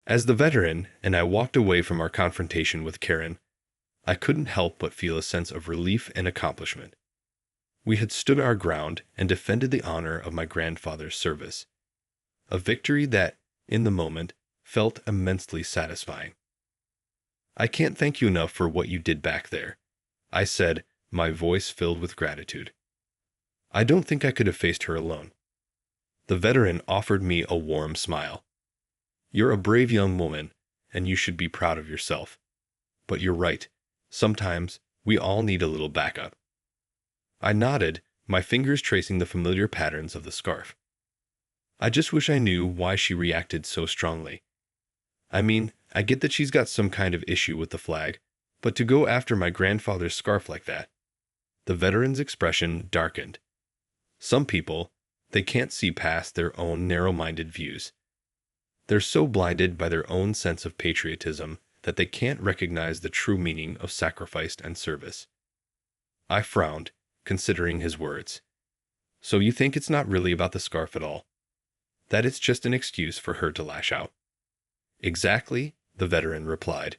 As the veteran and I walked away from our confrontation with Karen, I couldn't help but feel a sense of relief and accomplishment. We had stood our ground and defended the honor of my grandfather's service, a victory that, in the moment, felt immensely satisfying. "I can't thank you enough for what you did back there," I said, my voice filled with gratitude. I don't think I could have faced her alone. The veteran offered me a warm smile. "You're a brave young woman, and you should be proud of yourself. But you're right, sometimes we all need a little backup." I nodded, my fingers tracing the familiar patterns of the scarf. I just wish I knew why she reacted so strongly. I mean, I get that she's got some kind of issue with the flag, but to go after my grandfather's scarf like that. The veteran's expression darkened. Some people, they can't see past their own narrow-minded views. They're so blinded by their own sense of patriotism that they can't recognize the true meaning of sacrifice and service. I frowned, considering his words. "So you think it's not really about the scarf at all? That it's just an excuse for her to lash out?" "Exactly," the veteran replied.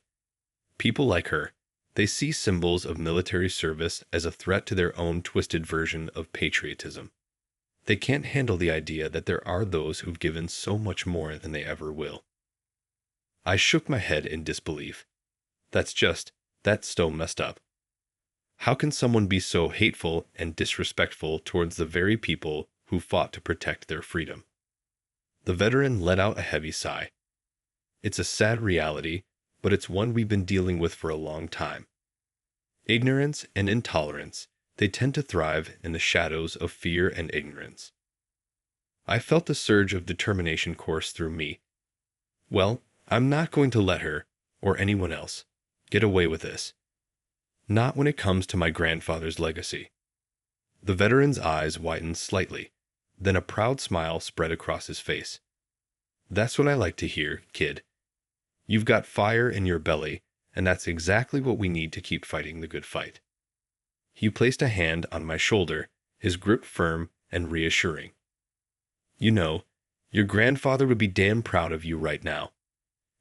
"People like her, they see symbols of military service as a threat to their own twisted version of patriotism. They can't handle the idea that there are those who've given so much more than they ever will." I shook my head in disbelief. That's so messed up. How can someone be so hateful and disrespectful towards the very people who fought to protect their freedom? The veteran let out a heavy sigh. "It's a sad reality, but it's one we've been dealing with for a long time. Ignorance and intolerance, they tend to thrive in the shadows of fear and ignorance." I felt a surge of determination course through me. Well, I'm not going to let her, or anyone else, get away with this. Not when it comes to my grandfather's legacy. The veteran's eyes widened slightly, then a proud smile spread across his face. "That's what I like to hear, kid. You've got fire in your belly, and that's exactly what we need to keep fighting the good fight." He placed a hand on my shoulder, his grip firm and reassuring. "You know, your grandfather would be damn proud of you right now.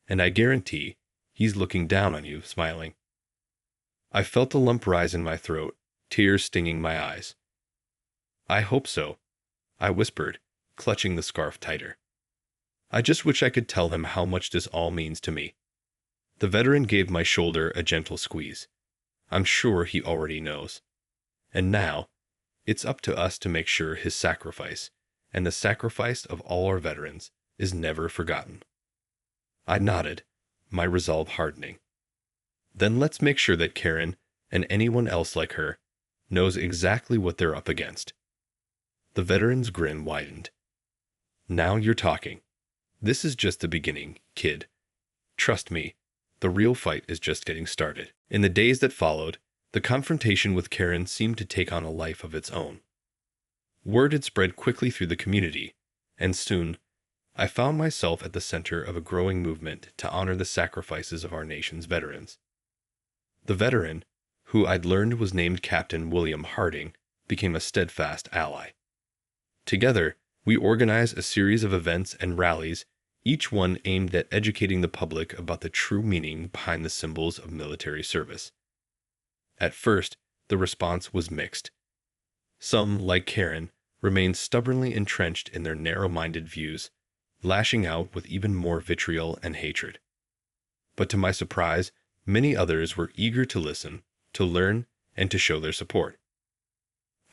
And I guarantee he's looking down on you, smiling." I felt a lump rise in my throat, tears stinging my eyes. "I hope so," I whispered, clutching the scarf tighter. "I just wish I could tell him how much this all means to me." The veteran gave my shoulder a gentle squeeze. "I'm sure he already knows. And now, it's up to us to make sure his sacrifice, and the sacrifice of all our veterans, is never forgotten." I nodded, my resolve hardening. "Then let's make sure that Karen, and anyone else like her, knows exactly what they're up against." The veteran's grin widened. "Now you're talking. This is just the beginning, kid. Trust me, the real fight is just getting started." In the days that followed, the confrontation with Karen seemed to take on a life of its own. Word had spread quickly through the community, and soon, I found myself at the center of a growing movement to honor the sacrifices of our nation's veterans. The veteran, who I'd learned was named Captain William Harding, became a steadfast ally. Together, we organized a series of events and rallies, each one aimed at educating the public about the true meaning behind the symbols of military service. At first, the response was mixed. Some, like Karen, remained stubbornly entrenched in their narrow-minded views, lashing out with even more vitriol and hatred. But to my surprise, many others were eager to listen, to learn, and to show their support.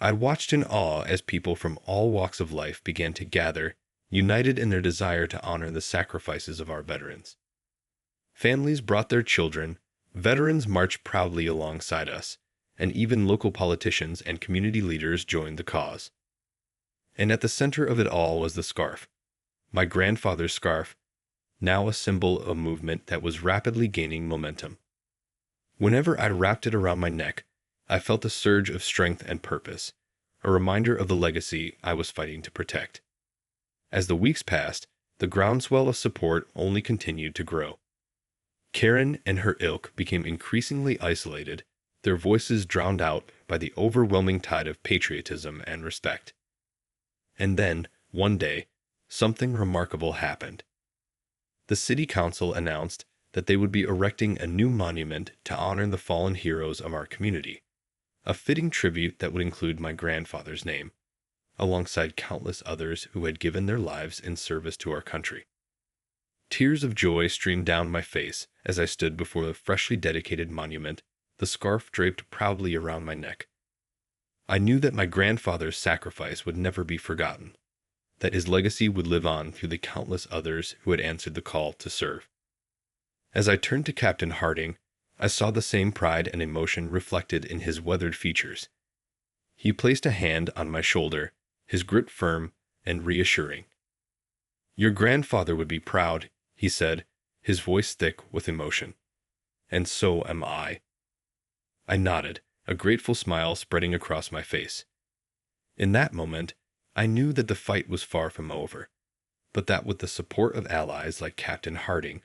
I watched in awe as people from all walks of life began to gather, united in their desire to honor the sacrifices of our veterans. Families brought their children, veterans marched proudly alongside us, and even local politicians and community leaders joined the cause. And at the center of it all was the scarf, my grandfather's scarf, now a symbol of a movement that was rapidly gaining momentum. Whenever I wrapped it around my neck, I felt a surge of strength and purpose, a reminder of the legacy I was fighting to protect. As the weeks passed, the groundswell of support only continued to grow. Karen and her ilk became increasingly isolated, their voices drowned out by the overwhelming tide of patriotism and respect. And then, one day, something remarkable happened. The city council announced that they would be erecting a new monument to honor the fallen heroes of our community, a fitting tribute that would include my grandfather's name, alongside countless others who had given their lives in service to our country. Tears of joy streamed down my face as I stood before the freshly dedicated monument, the scarf draped proudly around my neck. I knew that my grandfather's sacrifice would never be forgotten, that his legacy would live on through the countless others who had answered the call to serve. As I turned to Captain Harding, I saw the same pride and emotion reflected in his weathered features. He placed a hand on my shoulder, his grip firm and reassuring. "Your grandfather would be proud," he said, his voice thick with emotion. "And so am I." I nodded, a grateful smile spreading across my face. In that moment, I knew that the fight was far from over, but that with the support of allies like Captain Harding,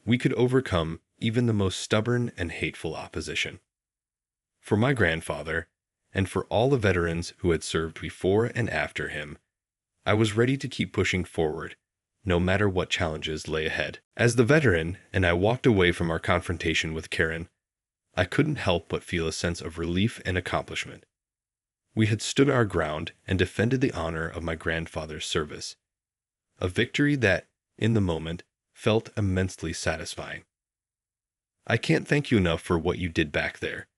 we could overcome even the most stubborn and hateful opposition. For my grandfather, and for all the veterans who had served before and after him, I was ready to keep pushing forward, no matter what challenges lay ahead. As the veteran and I walked away from our confrontation with Karen, I couldn't help but feel a sense of relief and accomplishment. We had stood our ground and defended the honor of my grandfather's service, a victory that, in the moment, felt immensely satisfying. "I can't thank you enough for what you did back there,"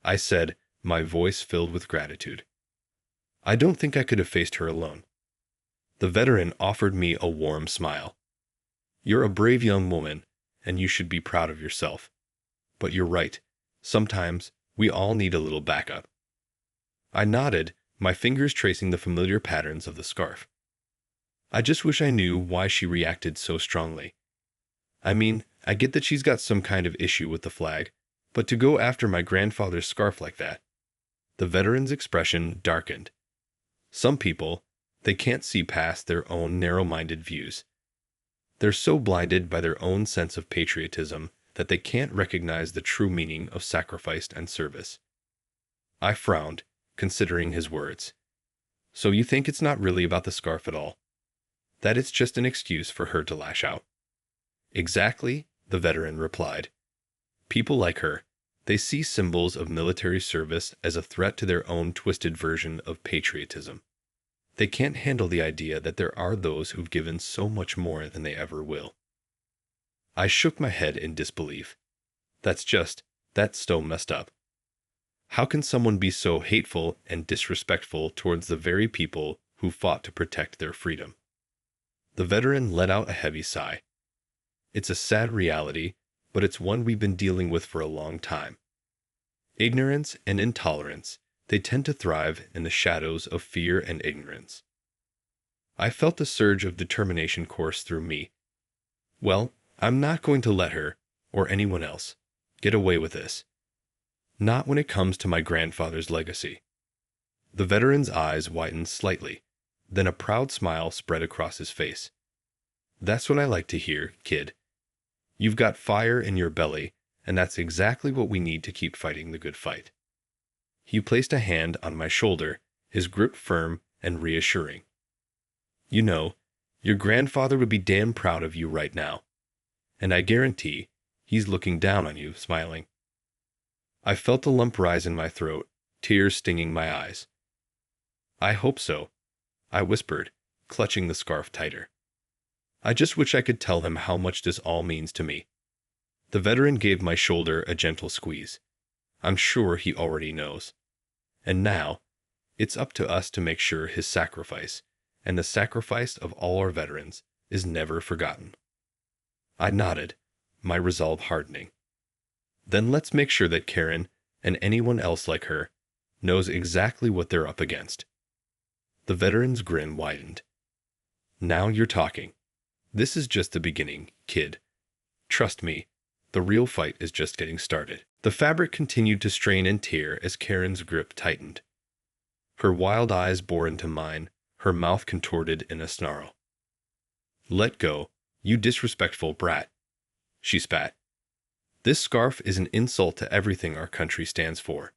I said, my voice filled with gratitude. I don't think I could have faced her alone. The veteran offered me a warm smile. "You're a brave young woman, and you should be proud of yourself. But you're right, sometimes we all need a little backup." I nodded, my fingers tracing the familiar patterns of the scarf. I just wish I knew why she reacted so strongly. I mean, I get that she's got some kind of issue with the flag, but to go after my grandfather's scarf like that. The veteran's expression darkened. Some people, they can't see past their own narrow-minded views. They're so blinded by their own sense of patriotism that they can't recognize the true meaning of sacrifice and service. I frowned, considering his words. "So you think it's not really about the scarf at all? That it's just an excuse for her to lash out?" "Exactly," the veteran replied. "People like her, they see symbols of military service as a threat to their own twisted version of patriotism. They can't handle the idea that there are those who've given so much more than they ever will." I shook my head in disbelief. That's so messed up. How can someone be so hateful and disrespectful towards the very people who fought to protect their freedom? The veteran let out a heavy sigh. "It's a sad reality, but it's one we've been dealing with for a long time. Ignorance and intolerance, they tend to thrive in the shadows of fear and ignorance." I felt a surge of determination course through me. Well, I'm not going to let her, or anyone else, get away with this. Not when it comes to my grandfather's legacy. The veteran's eyes widened slightly, then a proud smile spread across his face. "That's what I like to hear, kid. You've got fire in your belly, and that's exactly what we need to keep fighting the good fight." He placed a hand on my shoulder, his grip firm and reassuring. "You know, your grandfather would be damn proud of you right now. And I guarantee he's looking down on you, smiling." I felt a lump rise in my throat, tears stinging my eyes. "I hope so," I whispered, clutching the scarf tighter. "I just wish I could tell him how much this all means to me." The veteran gave my shoulder a gentle squeeze. "I'm sure he already knows. And now, it's up to us to make sure his sacrifice, and the sacrifice of all our veterans, is never forgotten." I nodded, my resolve hardening. "Then let's make sure that Karen, and anyone else like her, knows exactly what they're up against." The veteran's grin widened. "Now you're talking. This is just the beginning, kid. Trust me, the real fight is just getting started." The fabric continued to strain and tear as Karen's grip tightened. Her wild eyes bore into mine, her mouth contorted in a snarl. "Let go, you disrespectful brat," she spat. "This scarf is an insult to everything our country stands for."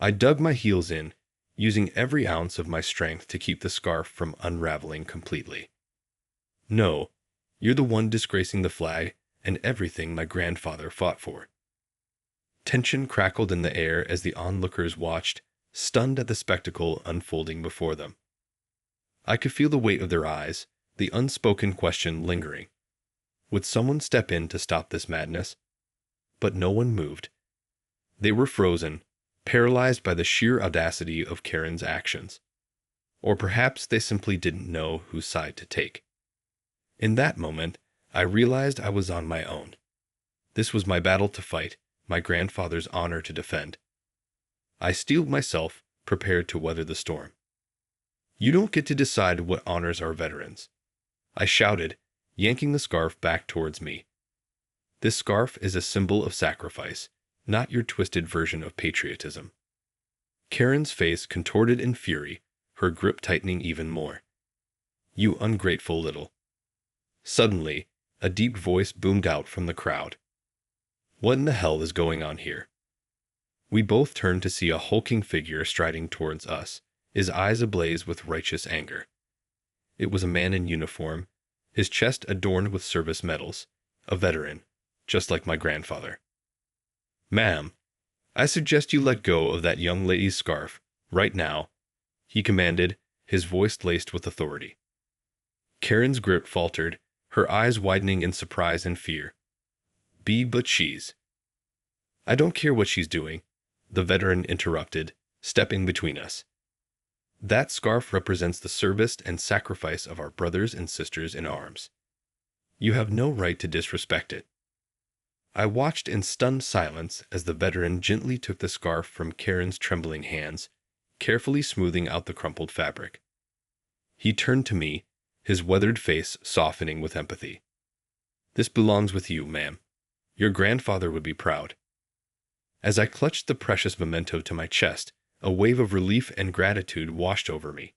I dug my heels in, using every ounce of my strength to keep the scarf from unraveling completely. "No, You're the one disgracing the flag and everything my grandfather fought for." Tension crackled in the air as the onlookers watched, stunned at the spectacle unfolding before them. I could feel the weight of their eyes, the unspoken question lingering. Would someone step in to stop this madness? But no one moved. They were frozen, paralyzed by the sheer audacity of Karen's actions. Or perhaps they simply didn't know whose side to take. In that moment, I realized I was on my own. This was my battle to fight, my grandfather's honor to defend. I steeled myself, prepared to weather the storm. "You don't get to decide what honors our veterans," I shouted, yanking the scarf back towards me. "This scarf is a symbol of sacrifice, not your twisted version of patriotism." Karen's face contorted in fury, her grip tightening even more. "You ungrateful little." Suddenly, a deep voice boomed out from the crowd. "What in the hell is going on here?" We both turned to see a hulking figure striding towards us, his eyes ablaze with righteous anger. It was a man in uniform, his chest adorned with service medals, a veteran, just like my grandfather. "Ma'am, I suggest you let go of that young lady's scarf, right now," he commanded, his voice laced with authority. Karen's grip faltered, her eyes widening in surprise and fear. But she's—" "I don't care what she's doing," the veteran interrupted, stepping between us. "That scarf represents the service and sacrifice of our brothers and sisters in arms. You have no right to disrespect it." I watched in stunned silence as the veteran gently took the scarf from Karen's trembling hands, carefully smoothing out the crumpled fabric. He turned to me, his weathered face softening with empathy. "This belongs with you, ma'am. Your grandfather would be proud." As I clutched the precious memento to my chest, a wave of relief and gratitude washed over me.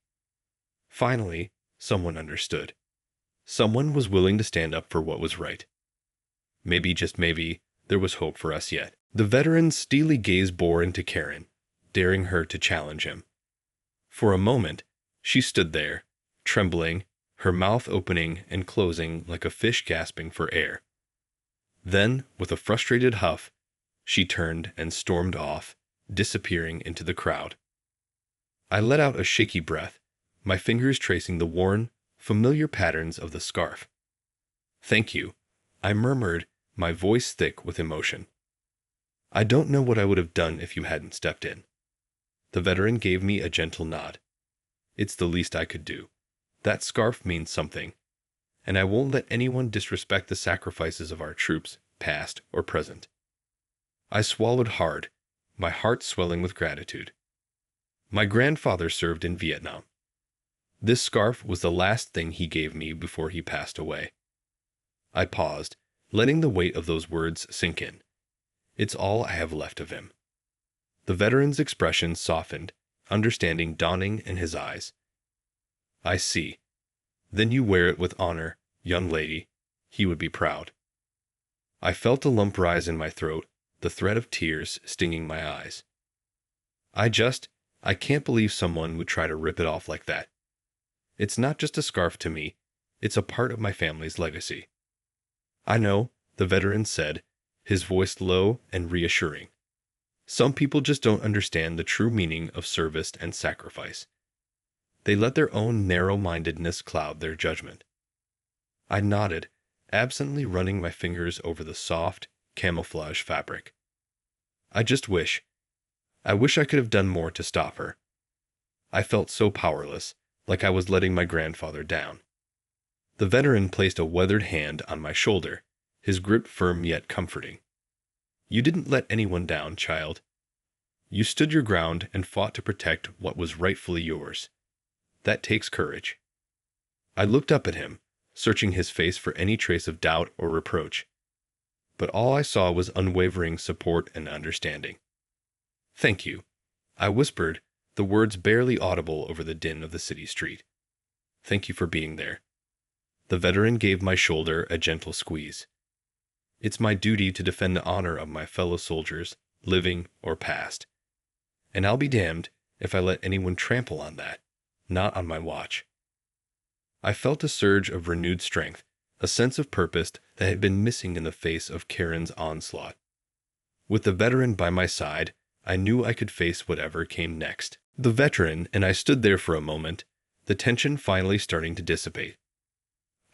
Finally, someone understood. Someone was willing to stand up for what was right. Maybe, just maybe, there was hope for us yet. The veteran's steely gaze bore into Karen, daring her to challenge him. For a moment, she stood there, trembling, her mouth opening and closing like a fish gasping for air. Then, with a frustrated huff, she turned and stormed off, disappearing into the crowd. I let out a shaky breath, my fingers tracing the worn, familiar patterns of the scarf. "Thank you," I murmured, my voice thick with emotion. "I don't know what I would have done if you hadn't stepped in." The veteran gave me a gentle nod. "It's the least I could do. That scarf means something, and I won't let anyone disrespect the sacrifices of our troops, past or present." I swallowed hard, my heart swelling with gratitude. My grandfather served in Vietnam. This scarf was the last thing he gave me before he passed away. I paused, letting the weight of those words sink in. It's all I have left of him. The veteran's expression softened, understanding dawning in his eyes. "I see. Then you wear it with honor, young lady. He would be proud." I felt a lump rise in my throat, the threat of tears stinging my eyes. I can't believe someone would try to rip it off like that. It's not just a scarf to me, it's a part of my family's legacy. "I know," the veteran said, his voice low and reassuring. "Some people just don't understand the true meaning of service and sacrifice. They let their own narrow-mindedness cloud their judgment." I nodded, absently running my fingers over the soft, camouflage fabric. I wish I could have done more to stop her. I felt so powerless, like I was letting my grandfather down. The veteran placed a weathered hand on my shoulder, his grip firm yet comforting. "You didn't let anyone down, child. You stood your ground and fought to protect what was rightfully yours. That takes courage." I looked up at him, searching his face for any trace of doubt or reproach. But all I saw was unwavering support and understanding. "Thank you," I whispered, the words barely audible over the din of the city street. "Thank you for being there." The veteran gave my shoulder a gentle squeeze. "It's my duty to defend the honor of my fellow soldiers, living or past. And I'll be damned if I let anyone trample on that, not on my watch." I felt a surge of renewed strength, a sense of purpose that had been missing in the face of Karen's onslaught. With the veteran by my side, I knew I could face whatever came next. The veteran and I stood there for a moment, the tension finally starting to dissipate.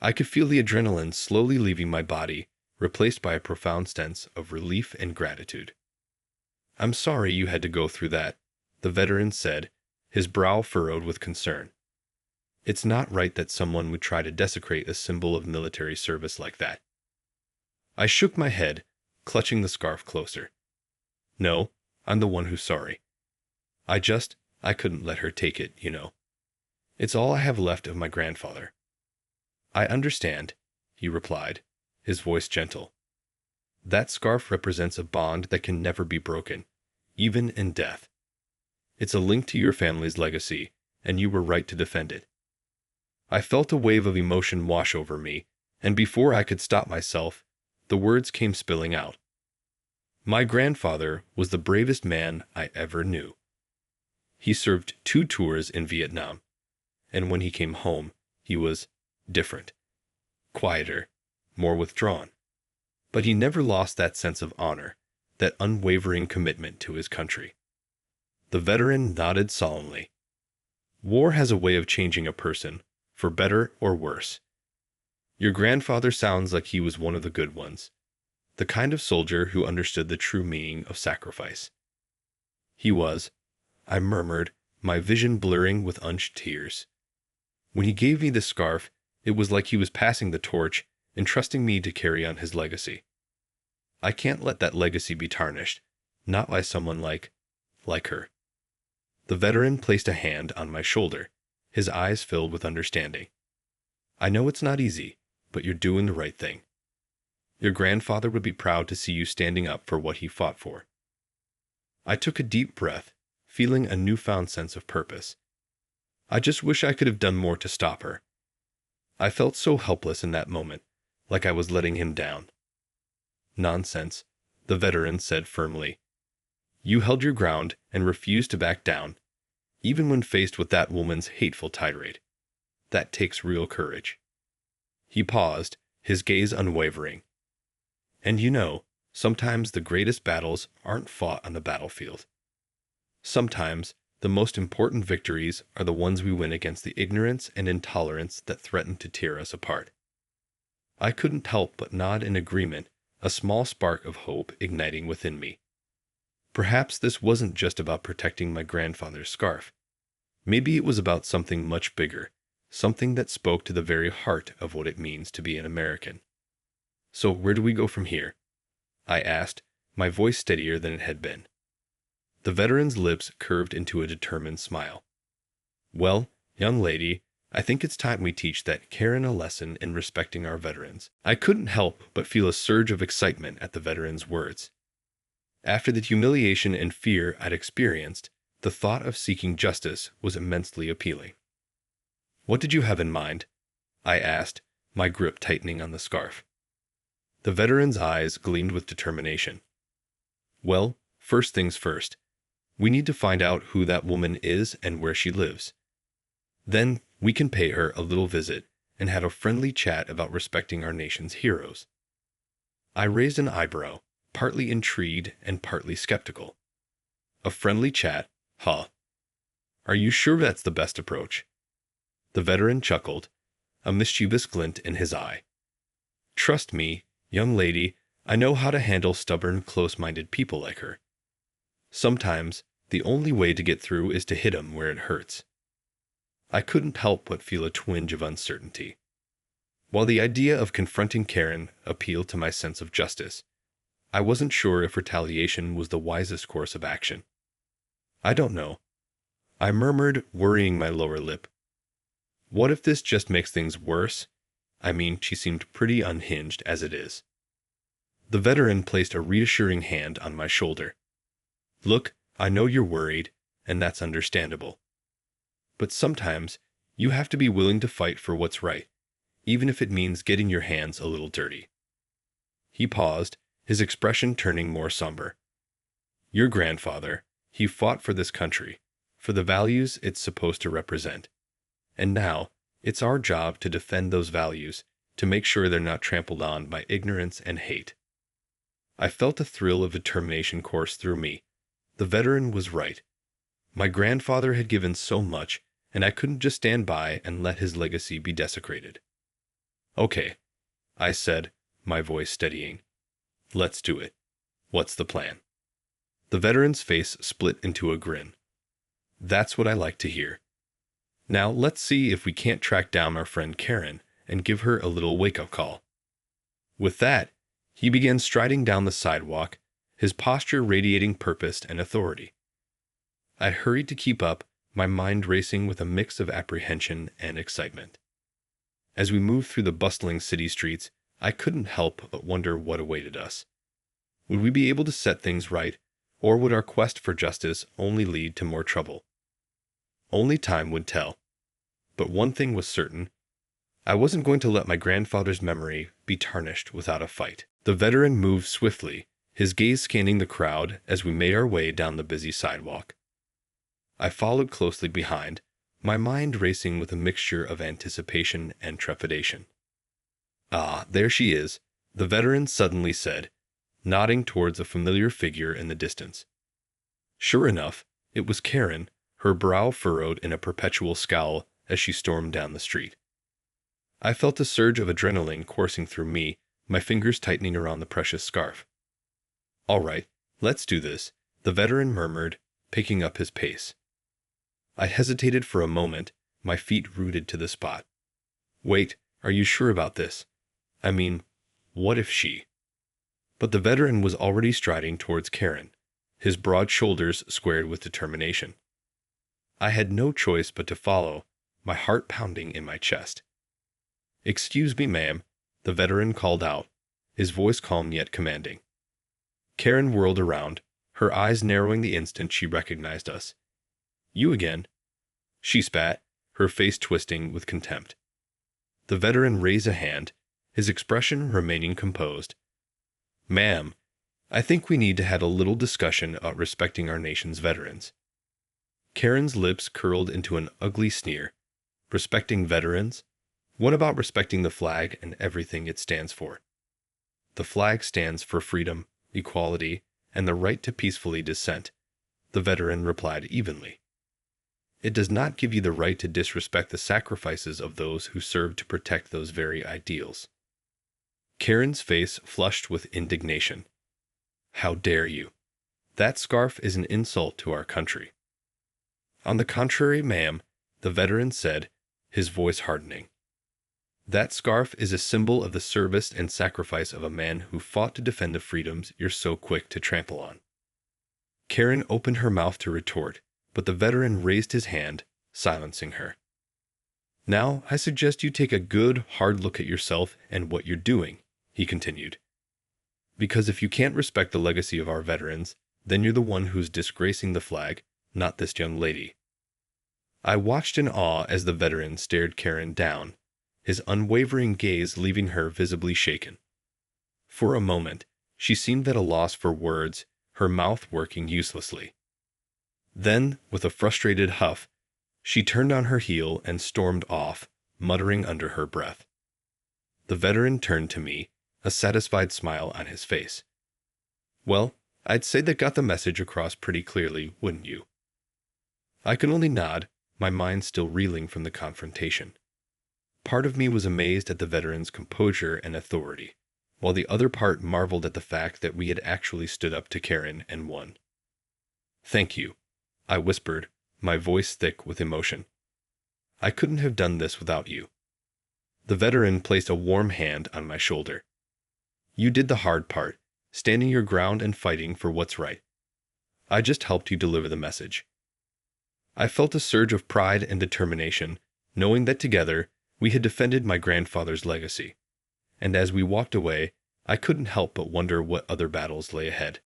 I could feel the adrenaline slowly leaving my body, replaced by a profound sense of relief and gratitude. "I'm sorry you had to go through that," the veteran said, his brow furrowed with concern. "It's not right that someone would try to desecrate a symbol of military service like that." I shook my head, clutching the scarf closer. "No, I'm the one who's sorry. I couldn't let her take it, you know. It's all I have left of my grandfather." "I understand," he replied, his voice gentle. "That scarf represents a bond that can never be broken, even in death. It's a link to your family's legacy, and you were right to defend it." I felt a wave of emotion wash over me, and before I could stop myself, the words came spilling out. My grandfather was the bravest man I ever knew. He served 2 tours in Vietnam, and when he came home, he was different, quieter, more withdrawn. But he never lost that sense of honor, that unwavering commitment to his country. The veteran nodded solemnly. War has a way of changing a person, for better or worse. Your grandfather sounds like he was one of the good ones, the kind of soldier who understood the true meaning of sacrifice. "He was," I murmured, my vision blurring with unshed tears. When he gave me the scarf, it was like he was passing the torch, entrusting me to carry on his legacy. I can't let that legacy be tarnished, not by someone like her. The veteran placed a hand on my shoulder, his eyes filled with understanding. "I know it's not easy, but you're doing the right thing. Your grandfather would be proud to see you standing up for what he fought for." I took a deep breath, feeling a newfound sense of purpose. I just wish I could have done more to stop her. I felt so helpless in that moment, like I was letting him down. "Nonsense," the veteran said firmly. "You held your ground and refused to back down, even when faced with that woman's hateful tirade. That takes real courage." He paused, his gaze unwavering. "And you know, sometimes the greatest battles aren't fought on the battlefield. Sometimes the most important victories are the ones we win against the ignorance and intolerance that threaten to tear us apart." I couldn't help but nod in agreement, a small spark of hope igniting within me. Perhaps this wasn't just about protecting my grandfather's scarf. Maybe it was about something much bigger, something that spoke to the very heart of what it means to be an American. "So where do we go from here?" I asked, my voice steadier than it had been. The veteran's lips curved into a determined smile. "Well, young lady, I think it's time we teach that Karen a lesson in respecting our veterans." I couldn't help but feel a surge of excitement at the veteran's words. After the humiliation and fear I'd experienced, the thought of seeking justice was immensely appealing. "What did you have in mind?" I asked, my grip tightening on the scarf. The veteran's eyes gleamed with determination. "Well, first things first. We need to find out who that woman is and where she lives. Then we can pay her a little visit and have a friendly chat about respecting our nation's heroes." I raised an eyebrow, partly intrigued and partly skeptical. "A friendly chat, huh? Are you sure that's the best approach?" The veteran chuckled, a mischievous glint in his eye. "Trust me, young lady, I know how to handle stubborn, close-minded people like her. Sometimes the only way to get through is to hit 'em where it hurts." I couldn't help but feel a twinge of uncertainty. While the idea of confronting Karen appealed to my sense of justice, I wasn't sure if retaliation was the wisest course of action. "I don't know," I murmured, worrying my lower lip. "What if this just makes things worse? I mean, she seemed pretty unhinged as it is." The veteran placed a reassuring hand on my shoulder. "Look, I know you're worried, and that's understandable. But sometimes you have to be willing to fight for what's right, even if it means getting your hands a little dirty." He paused, his expression turning more somber. "Your grandfather, he fought for this country, for the values it's supposed to represent. And now, it's our job to defend those values, to make sure they're not trampled on by ignorance and hate. I felt a thrill of determination course through me. The veteran was right. My grandfather had given so much, and I couldn't just stand by and let his legacy be desecrated. "Okay," I said, my voice steadying. "Let's do it. What's the plan?" The veteran's face split into a grin. "That's what I like to hear. Now let's see if we can't track down our friend Karen and give her a little wake-up call." With that, he began striding down the sidewalk, his posture radiating purpose and authority. I hurried to keep up, my mind racing with a mix of apprehension and excitement. As we moved through the bustling city streets, I couldn't help but wonder what awaited us. Would we be able to set things right, or would our quest for justice only lead to more trouble? Only time would tell. But one thing was certain: I wasn't going to let my grandfather's memory be tarnished without a fight. The veteran moved swiftly, his gaze scanning the crowd as we made our way down the busy sidewalk. I followed closely behind, my mind racing with a mixture of anticipation and trepidation. "Ah, there she is," the veteran suddenly said, nodding towards a familiar figure in the distance. Sure enough, it was Karen, her brow furrowed in a perpetual scowl as she stormed down the street. I felt a surge of adrenaline coursing through me, my fingers tightening around the precious scarf. "All right, let's do this," the veteran murmured, picking up his pace. I hesitated for a moment, my feet rooted to the spot. "Wait, are you sure about this? I mean, what if she—" But the veteran was already striding towards Karen, his broad shoulders squared with determination. I had no choice but to follow, my heart pounding in my chest. "Excuse me, ma'am," the veteran called out, his voice calm yet commanding. Karen whirled around, her eyes narrowing the instant she recognized us. "You again?" she spat, her face twisting with contempt. The veteran raised a hand, his expression remaining composed. "Ma'am, I think we need to have a little discussion about respecting our nation's veterans." Karen's lips curled into an ugly sneer. "Respecting veterans? What about respecting the flag and everything it stands for?" "The flag stands for freedom, equality, and the right to peacefully dissent," the veteran replied evenly. "It does not give you the right to disrespect the sacrifices of those who serve to protect those very ideals." Karen's face flushed with indignation. "How dare you? That scarf is an insult to our country." "On the contrary, ma'am," the veteran said, his voice hardening. "That scarf is a symbol of the service and sacrifice of a man who fought to defend the freedoms you're so quick to trample on." Karen opened her mouth to retort, but the veteran raised his hand, silencing her. "Now, I suggest you take a good, hard look at yourself and what you're doing," he continued. "Because if you can't respect the legacy of our veterans, then you're the one who's disgracing the flag, not this young lady." I watched in awe as the veteran stared Karen down, his unwavering gaze leaving her visibly shaken. For a moment, she seemed at a loss for words, her mouth working uselessly. Then, with a frustrated huff, she turned on her heel and stormed off, muttering under her breath. The veteran turned to me, a satisfied smile on his face. "Well, I'd say that got the message across pretty clearly, wouldn't you?" I could only nod, my mind still reeling from the confrontation. Part of me was amazed at the veteran's composure and authority, while the other part marveled at the fact that we had actually stood up to Karen and won. "Thank you," I whispered, my voice thick with emotion. "I couldn't have done this without you." The veteran placed a warm hand on my shoulder. "You did the hard part, standing your ground and fighting for what's right. I just helped you deliver the message." I felt a surge of pride and determination, knowing that together we had defended my grandfather's legacy. And as we walked away, I couldn't help but wonder what other battles lay ahead.